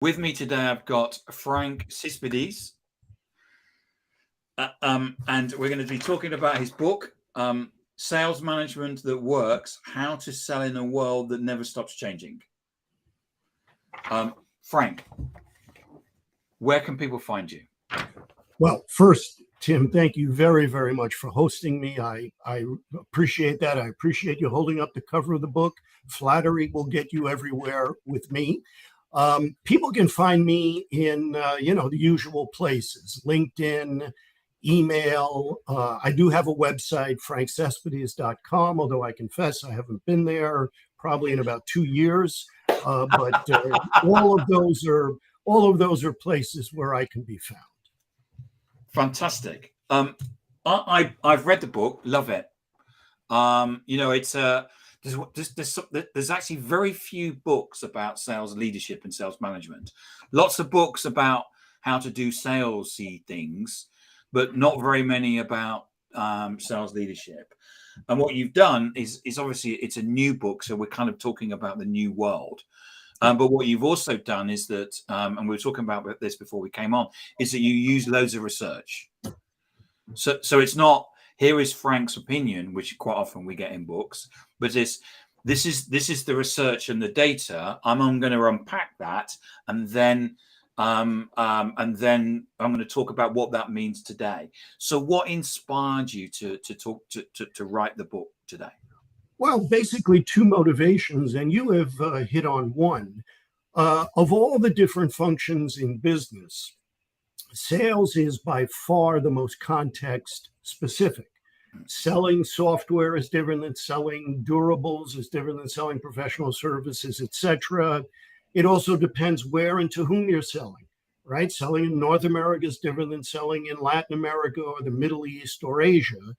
With me today, I've got Frank Cespedes, and we're going to be talking about his book, Sales Management That Works: How to Sell in a World That Never Stops Changing. Frank, where can people find you? Well, first, Tim, thank you very, very much for hosting me. I appreciate that. I appreciate you holding up the cover of the book. Flattery will get you everywhere with me. People can find me in, the usual places: LinkedIn, email. I do have a website, frankcespedes.com, although I confess I haven't been there probably in about 2 years. But all of those are places where I can be found. Fantastic. I've read the book, love it. It's there's actually very few books about sales leadership and sales management. Lots of books about how to do salesy things, but not very many about sales leadership. And what you've done is obviously it's a new book, so we're kind of talking about the new world. But what you've also done is that, and we were talking about this before we came on, is that you use loads of research. So it's not, here is Frank's opinion, which quite often we get in books, but this is the research and the data. I'm going to unpack that, and then I'm going to talk about what that means today. So what inspired you to write the book today? Well, basically two motivations, and you have hit on one. Of all the different functions in business, sales is by far the most context specific. Selling software is different than selling durables, is different than selling professional services, etc. It also depends where and to whom you're selling, right? Selling in North America is different than selling in Latin America or the Middle East or Asia.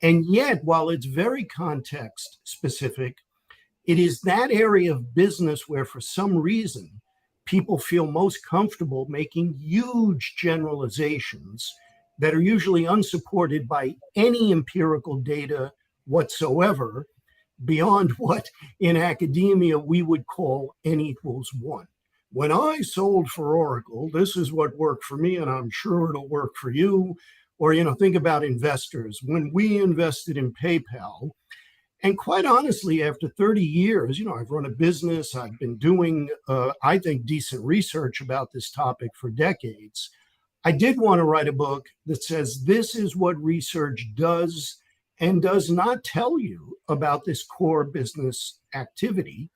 And yet, while it's very context specific, it is that area of business where, for some reason, people feel most comfortable making huge generalizations that are usually unsupported by any empirical data whatsoever, beyond what in academia we would call N=1. When I sold for Oracle, this is what worked for me, and I'm sure it'll work for you. Or, think about investors. When we invested in PayPal, and quite honestly, after 30 years, I've run a business, I've been doing, I think, decent research about this topic for decades. I did want to write a book that says this is what research does and does not tell you about this core business activity.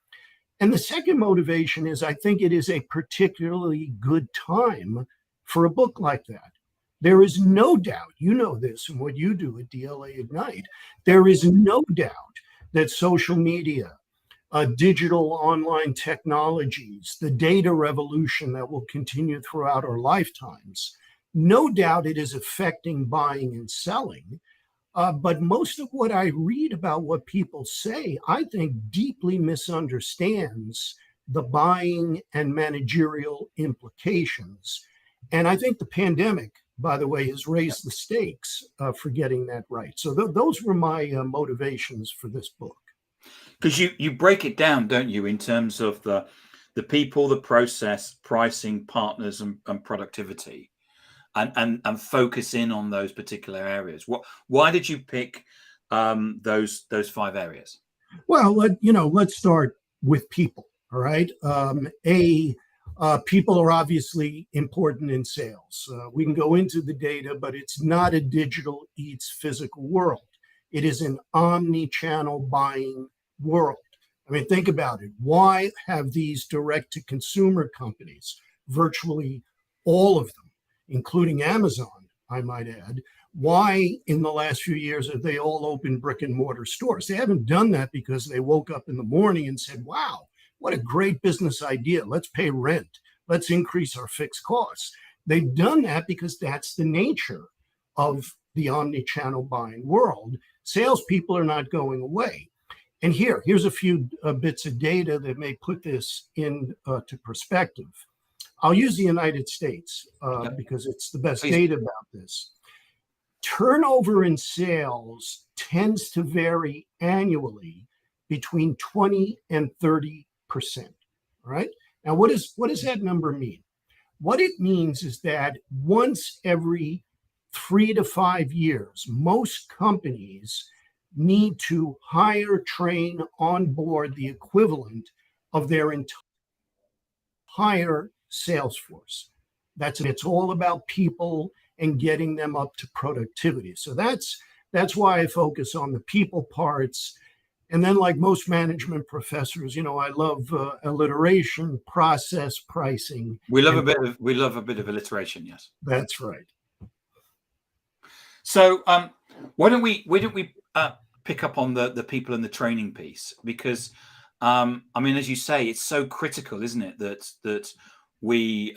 And the second motivation is I think it is a particularly good time for a book like that. There is no doubt, you know this and what you do at DLA Ignite, there is no doubt that social media, digital online technologies, the data revolution that will continue throughout our lifetimes, no doubt it is affecting buying and selling. But most of what I read about what people say, I think deeply misunderstands the buying and managerial implications. And I think the pandemic, by the way, has raised the stakes for getting that right. So those were my motivations for this book. Because you break it down, don't you, in terms of the people, the process, pricing, partners, and productivity, and focus in on those particular areas. Why did you pick those 5 areas? Well, let's start with people. All right. People are obviously important in sales. We can go into the data, but it's not a digital eats physical world. It is an omni-channel buying world. I mean, think about it. Why have these direct-to-consumer companies, virtually all of them, including Amazon, I might add, why in the last few years have they all opened brick and mortar stores? They haven't done that because they woke up in the morning and said, wow, what a great business idea. Let's pay rent. Let's increase our fixed costs. They've done that because that's the nature of the omni-channel buying world. Salespeople are not going away. And here's a few bits of data that may put this into perspective. I'll use the United States because it's the best data about this. Turnover in sales tends to vary annually between 20 and 30%, right? Now, what does that number mean? What it means is that once every 3 to 5 years, most companies need to hire, train, onboard the equivalent of their entire sales force. It's all about people and getting them up to productivity. So that's why I focus on the people parts. And then, like most management professors, I love alliteration, process, pricing. We love a bit of alliteration. Yes, that's right. So why don't we pick up on the people and the training piece? Because I mean, as you say, it's so critical, isn't it, that we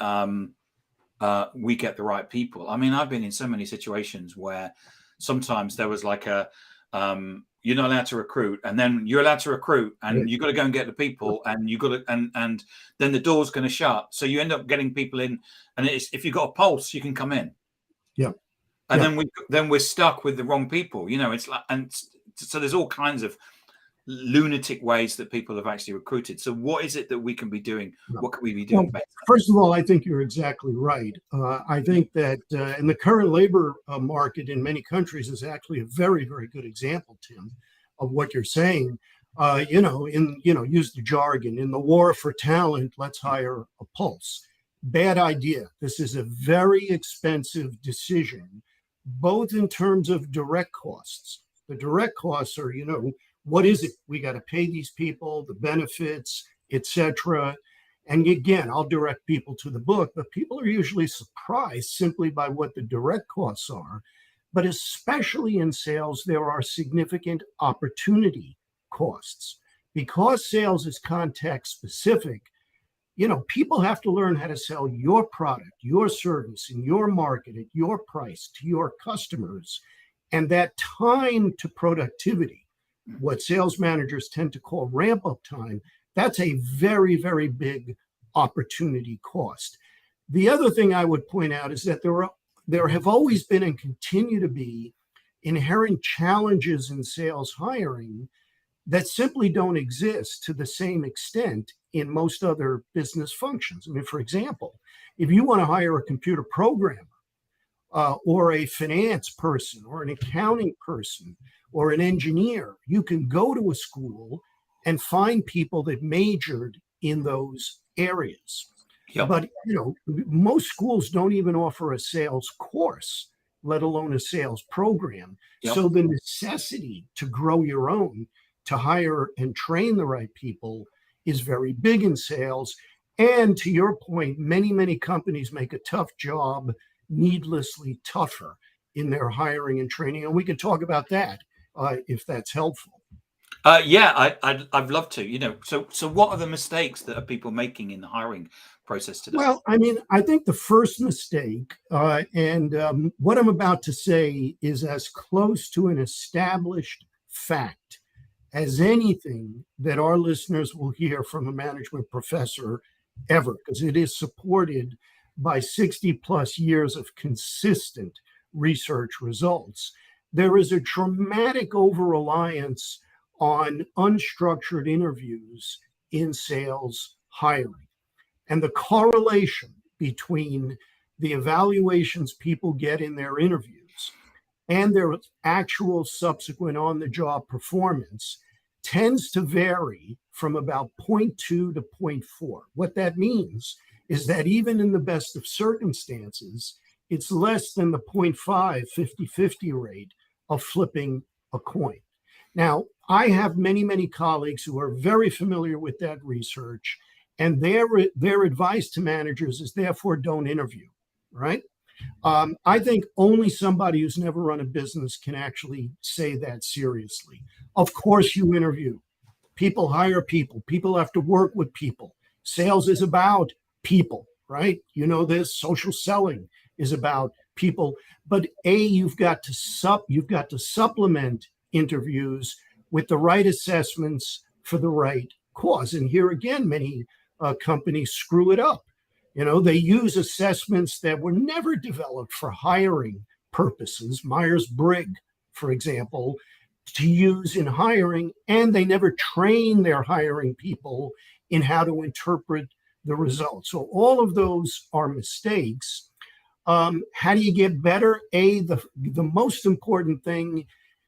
get the right people. I mean, I've been in so many situations where sometimes there was like you're not allowed to recruit, and then you're allowed to recruit, and you've got to go and get the people, and you got to, and then the door's going to shut. So you end up getting people in, and if you've got a pulse, you can come in. Yeah. And then we're stuck with the wrong people. It's like, and so there's all kinds of lunatic ways that people have actually recruited. So what is it that we can be doing? What can we be doing better? First of all, I think you're exactly right. I think that in the current labor market in many countries is actually a very, very good example, Tim, of what you're saying. Use the jargon. In the war for talent, let's hire a pulse. Bad idea. This is a very expensive decision, both in terms of direct costs. The direct costs are, what is it? We got to pay these people, the benefits, etc. And again, I'll direct people to the book, but people are usually surprised simply by what the direct costs are. But especially in sales, there are significant opportunity costs. Because sales is context specific, people have to learn how to sell your product, your service, in your market, at your price to your customers. And that time to productivity, what sales managers tend to call ramp up time, that's a very, very big opportunity cost. The other thing I would point out is that there have always been and continue to be inherent challenges in sales hiring that simply don't exist to the same extent in most other business functions. I mean, for example, if you want to hire a computer programmer or a finance person or an accounting person or an engineer, you can go to a school and find people that majored in those areas. Yep. But, most schools don't even offer a sales course, let alone a sales program. Yep. So the necessity to grow your own, to hire and train the right people is very big in sales. And to your point, many, many companies make a tough job needlessly tougher in their hiring and training. And we can talk about that if that's helpful. I'd love to. So what are the mistakes that are people making in the hiring process today? Well, I mean, I think the first mistake, and what I'm about to say is as close to an established fact as anything that our listeners will hear from a management professor ever, because it is supported by 60 plus years of consistent research results. There is a dramatic over-reliance on unstructured interviews in sales hiring. And the correlation between the evaluations people get in their interviews and their actual subsequent on-the-job performance tends to vary from about 0.2 to 0.4. What that means is that even in the best of circumstances, it's less than the 0.5 50-50 rate of flipping a coin. Now, I have many, many colleagues who are very familiar with that research, and their advice to managers is therefore don't interview, right? I think only somebody who's never run a business can actually say that seriously. Of course you interview. People hire people. People have to work with people. Sales is about people, right? This social selling is about people. But you've got to supplement interviews with the right assessments for the right cause. And here again, many companies screw it up. They use assessments that were never developed for hiring purposes, Myers-Briggs, for example, to use in hiring, and they never train their hiring people in how to interpret the results. So all of those are mistakes. How do you get better? The most important thing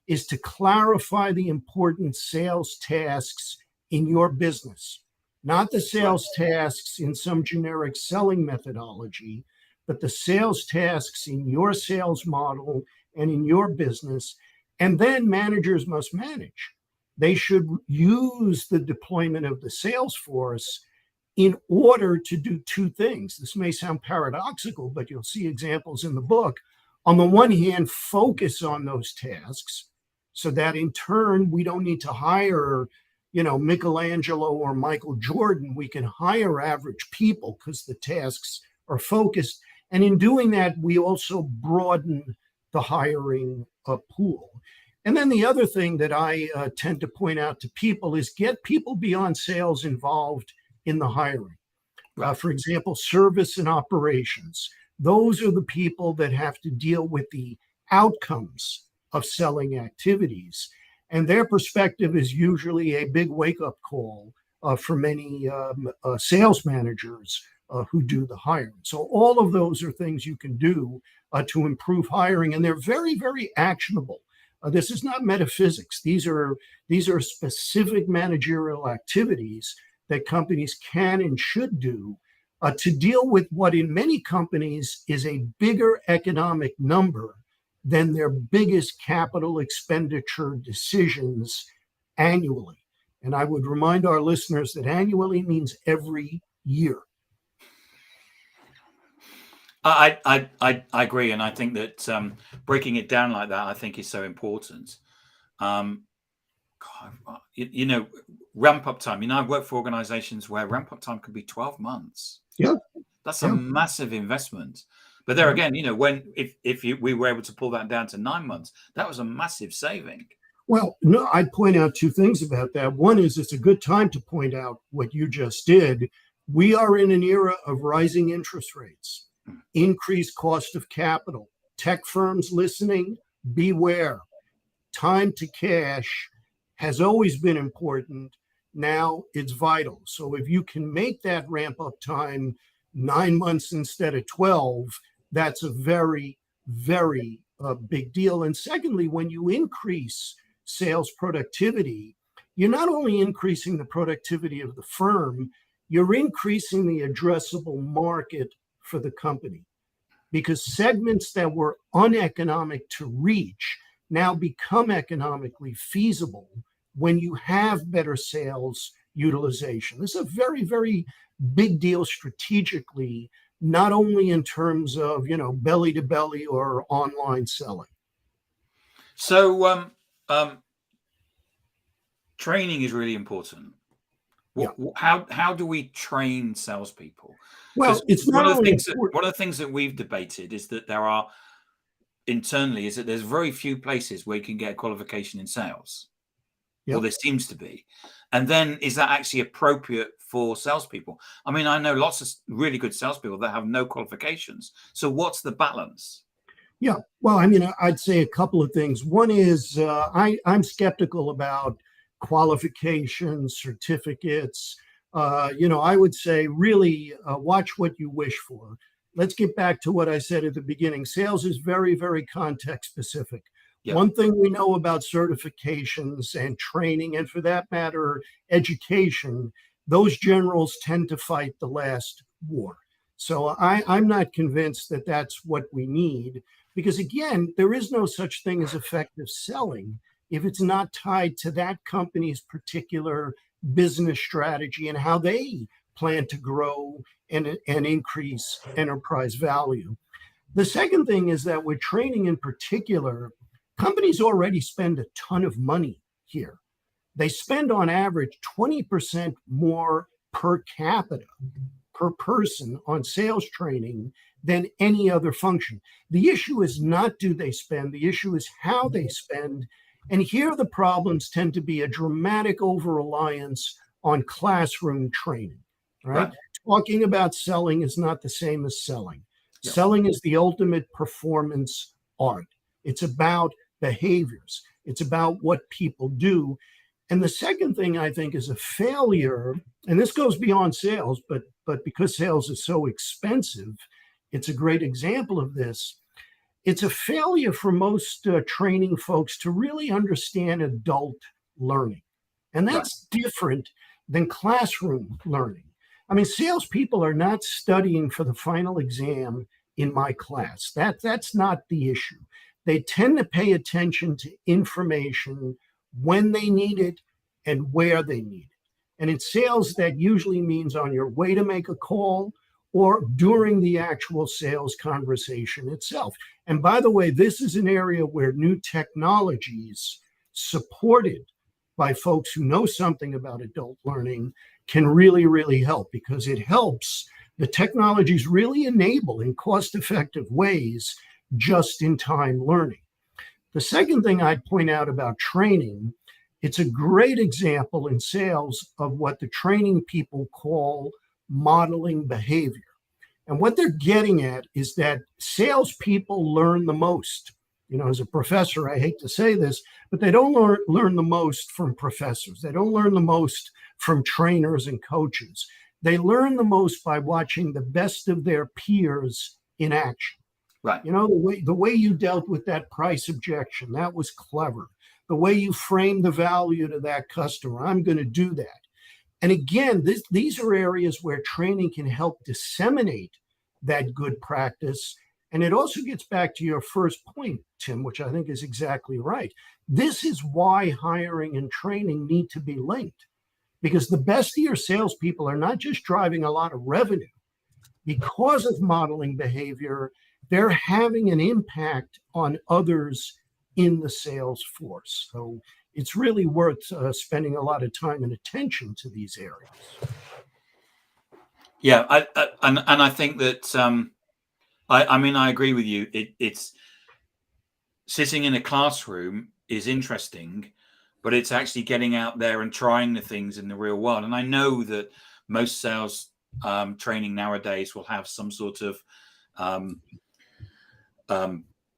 is to clarify the important sales tasks in your business, not the sales tasks in some generic selling methodology, but the sales tasks in your sales model and in your business. And then managers must manage. They should use the deployment of the sales force in order to do two things. This may sound paradoxical, but you'll see examples in the book. On the one hand, focus on those tasks so that in turn, we don't need to hire, Michelangelo or Michael Jordan. We can hire average people because the tasks are focused. And in doing that, we also broaden the hiring pool. And then the other thing that I tend to point out to people is get people beyond sales involved in the hiring. For example, service and operations. Those are the people that have to deal with the outcomes of selling activities. And their perspective is usually a big wake-up call for many sales managers who do the hiring. So all of those are things you can do to improve hiring, and they're very, very actionable. This is not metaphysics. These are specific managerial activities that companies can and should do to deal with what in many companies is a bigger economic number than their biggest capital expenditure decisions annually. And I would remind our listeners that annually means every year. I agree, and I think that breaking it down like that, I think, is so important. Ramp up time. I've worked for organizations where ramp up time could be 12 months. Yeah, that's a massive investment. But there again, we were able to pull that down to 9 months, that was a massive saving. Well, no, I'd point out two things about that. One is it's a good time to point out what you just did. We are in an era of rising interest rates, increased cost of capital. Tech firms listening, beware. Time to cash has always been important. Now it's vital. So if you can make that ramp up time 9 months instead of 12, that's a very, very big deal. And secondly, when you increase sales productivity, you're not only increasing the productivity of the firm, you're increasing the addressable market for the company, because segments that were uneconomic to reach now become economically feasible when you have better sales utilization. This is a very, very big deal strategically, not only in terms of, belly to belly or online selling. So training is really important. How do we train salespeople? Well, it's not one of the things that we've debated is that there's very few places where you can get a qualification in sales. Well, there seems to be. And then is that actually appropriate for salespeople? I mean, I know lots of really good salespeople that have no qualifications. So what's the balance? Yeah, well, I mean, I'd say a couple of things. One is I'm skeptical about qualifications, certificates. I would say really watch what you wish for. Let's get back to what I said at the beginning. Sales is very, very context specific. Yep. One thing we know about certifications and training, and for that matter, education, those generals tend to fight the last war. So I'm not convinced that that's what we need, because again, there is no such thing as effective selling if it's not tied to that company's particular business strategy and how they plan to grow and increase enterprise value. The second thing is that with training in particular, companies already spend a ton of money here. They spend on average 20% more per capita, per person on sales training than any other function. The issue is not do they spend, the issue is how they spend. And here the problems tend to be a dramatic over-reliance on classroom training, right? Talking about selling is not the same as selling. Yep. Selling is the ultimate performance art. It's about behaviors. It's about what people do. And the second thing I think is a failure, and this goes beyond sales, but because sales is so expensive, it's a great example of this. It's a failure for most training folks to really understand adult learning. And Right. that's different than classroom learning. I mean, salespeople are not studying for the final exam in my class. That's not the issue. They tend to pay attention to information when they need it and where they need it. And in sales, that usually means on your way to make a call or during the actual sales conversation itself. And by the way, this is an area where new technologies supported by folks who know something about adult learning can really, really help, because it helps. The technologies really enable in cost-effective ways just-in-time learning. The second thing I'd point out about training, it's a great example in sales of what the training people call modeling behavior. And what they're getting at is that salespeople learn the most. You know, as a professor, I hate to say this, but they don't learn the most from professors. They don't learn the most from trainers and coaches. They learn the most by watching the best of their peers in action. Right. You know, the way you dealt with that price objection, that was clever. The way you framed the value to that customer, I'm going to do that. And again, these are areas where training can help disseminate that good practice. And it also gets back to your first point, Tim, which I think is exactly right. This is why hiring and training need to be linked, because the best of your salespeople are not just driving a lot of revenue. Because of modeling behavior, they're having an impact on others in the sales force. So it's really worth spending a lot of time and attention to these areas. Yeah, I think that I mean, I agree with you. It's sitting in a classroom is interesting, but it's actually getting out there and trying the things in the real world. And I know that most sales training nowadays will have some sort of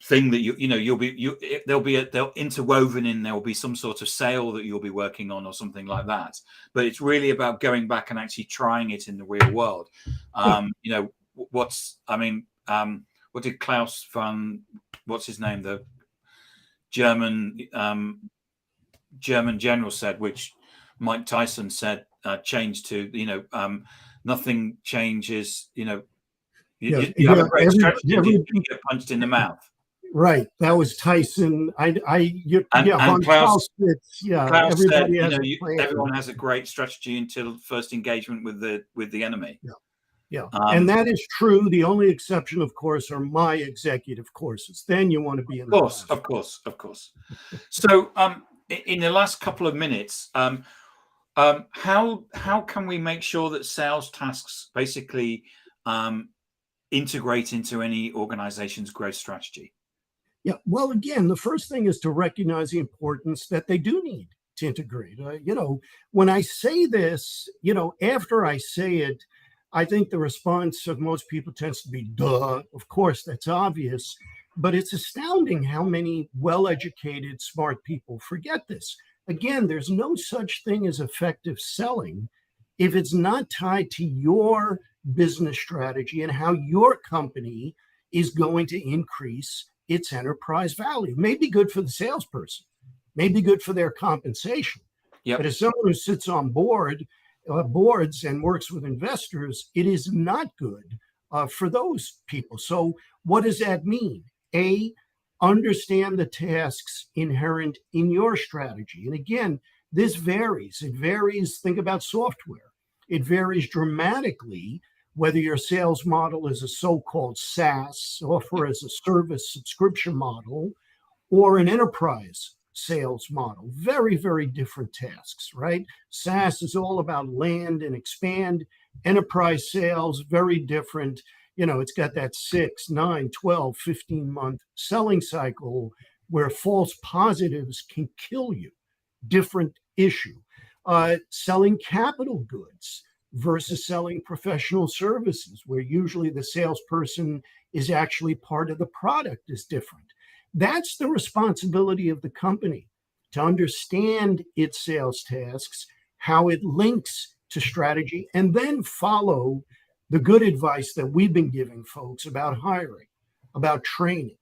thing that they'll interwoven in, there'll be some sort of sale that you'll be working on or something like that. But it's really about going back and actually trying it in the real world. You know, what did Klaus von, what's his name, the German general said, which Mike Tyson said, changed to, nothing changes, you have a great strategy, you get punched in the mouth. Right, that was Tyson. And Klaus said, everybody has a plan. Everyone has a great strategy until first engagement with the enemy. Yeah, and that is true. The only exception, of course, are my executive courses. Then you want to be in the class. Of course. So, in the last couple of minutes, how can we make sure that sales tasks basically integrate into any organization's growth strategy? Yeah, well, again, the first thing is to recognize the importance that they do need to integrate. When I say this, after I say it, I think the response of most people tends to be, duh, of course, that's obvious. But it's astounding how many well-educated, smart people forget this. Again, there's no such thing as effective selling if it's not tied to your business strategy and how your company is going to increase its enterprise value. May be good for the salesperson, may be good for their compensation. Yep. But as someone who sits on boards and works with investors, it is not good for those people. So what does that mean? A, understand the tasks inherent in your strategy. And again, this varies. It varies. Think about software. It varies dramatically whether your sales model is a so-called SaaS, software as a service subscription model, or an enterprise sales model. Very, very different tasks, right? SaaS is all about land and expand. Enterprise sales, very different. It's got that 6, 9, 12, 15-month selling cycle where false positives can kill you. Different issue. Selling capital goods versus selling professional services, where usually the salesperson is actually part of the product, is different. That's the responsibility of the company to understand its sales tasks, how it links to strategy, and then follow the good advice that we've been giving folks about hiring, about training,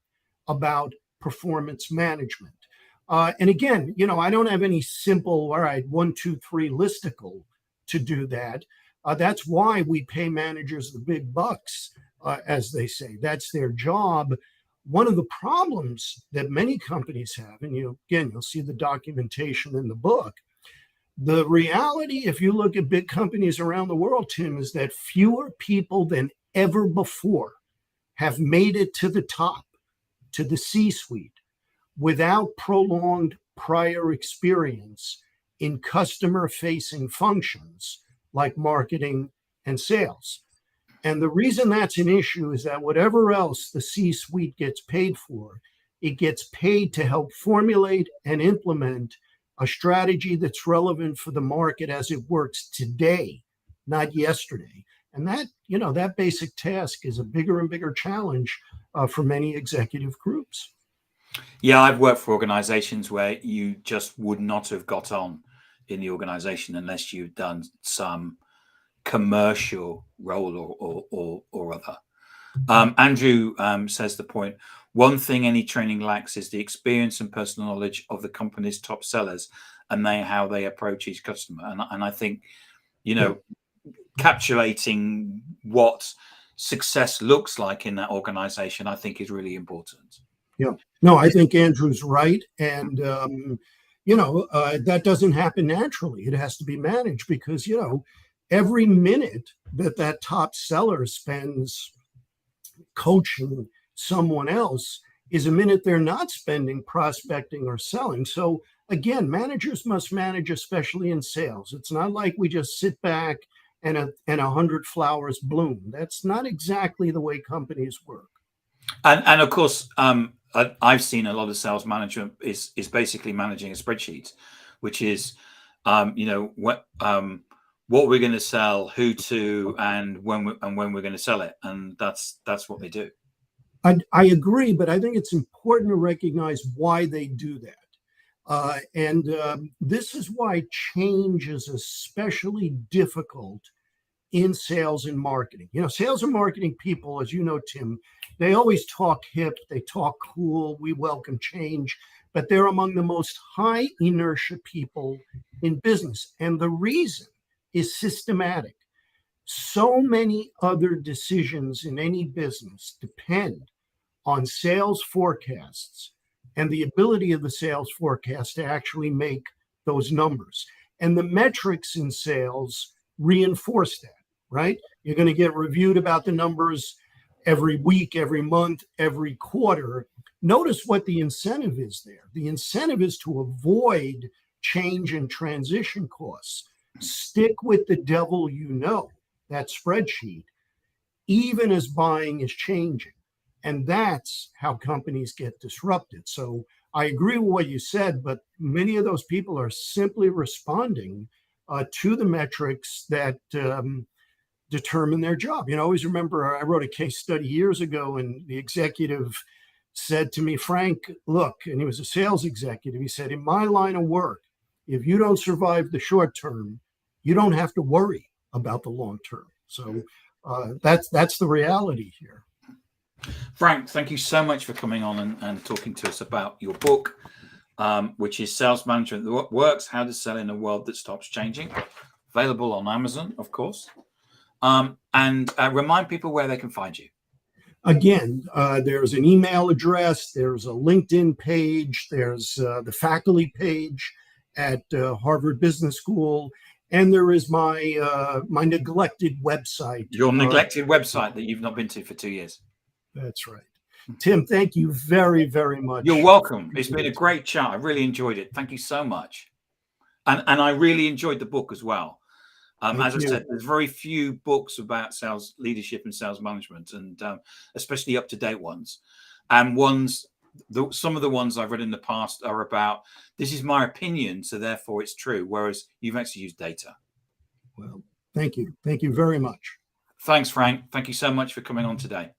about performance management. And again, I don't have any simple, all right, 1, 2, 3 listicle to do that. That's why we pay managers the big bucks, as they say. That's their job. One of the problems that many companies have, and you'll see the documentation in the book. The reality, if you look at big companies around the world, Tim, is that fewer people than ever before have made it to the top, to the C-suite, without prolonged prior experience in customer-facing functions like marketing and sales. And the reason that's an issue is that whatever else the C-suite gets paid for, it gets paid to help formulate and implement a strategy that's relevant for the market as it works today, not yesterday. And that basic task is a bigger and bigger challenge for many executive groups. Yeah, I've worked for organizations where you just would not have got on in the organization unless you've done some commercial role or other. Andrew says the point, one thing any training lacks is the experience and personal knowledge of the company's top sellers and how they approach each customer. And I think, capturating what success looks like in that organization, I think is really important. Yeah, no, I think Andrew's right. And, that doesn't happen naturally. It has to be managed because, every minute that top seller spends coaching someone else is a minute they're not spending prospecting or selling. So again, managers must manage, especially in sales. It's not like we just sit back and 100 flowers bloom. That's not exactly the way companies work. And of course, I've seen a lot of sales management is basically managing a spreadsheet, which is, what we're going to sell, who to, and when we're going to sell it, and that's what they do. I agree, but I think it's important to recognize why they do that. This is why change is especially difficult in sales and marketing. Sales and marketing people, as you know, Tim, they always talk hip, they talk cool, we welcome change, but they're among the most high inertia people in business. And the reason is systematic. So many other decisions in any business depend on sales forecasts and the ability of the sales forecast to actually make those numbers. And the metrics in sales reinforce that, right? You're going to get reviewed about the numbers every week, every month, every quarter. Notice what the incentive is there. The incentive is to avoid change and transition costs. Stick with the devil that spreadsheet, even as buying is changing. And that's how companies get disrupted. So I agree with what you said, but many of those people are simply responding to the metrics that determine their job. I always remember I wrote a case study years ago, and the executive said to me, Frank, look, and he was a sales executive. He said, in my line of work, if you don't survive the short term, you don't have to worry about the long term. So that's the reality here. Frank, thank you so much for coming on and talking to us about your book, which is Sales Management That Works, How to Sell in a World That Stops Changing. Available on Amazon, of course. And remind people where they can find you. Again, there's an email address, there's a LinkedIn page, there's the faculty page at Harvard Business School, and there is my neglected website. Your neglected website that you've not been to for 2 years. That's right. Tim, thank you very, very much. You're welcome. It's been a great chat. I really enjoyed it. Thank you so much. And I really enjoyed the book as well. As I said, there's very few books about sales leadership and sales management, and especially up-to-date ones. And some of the ones I've read in the past are about, this is my opinion, so therefore it's true, whereas you've actually used data. Well, thank you. Thank you very much. Thanks, Frank. Thank you so much for coming on today.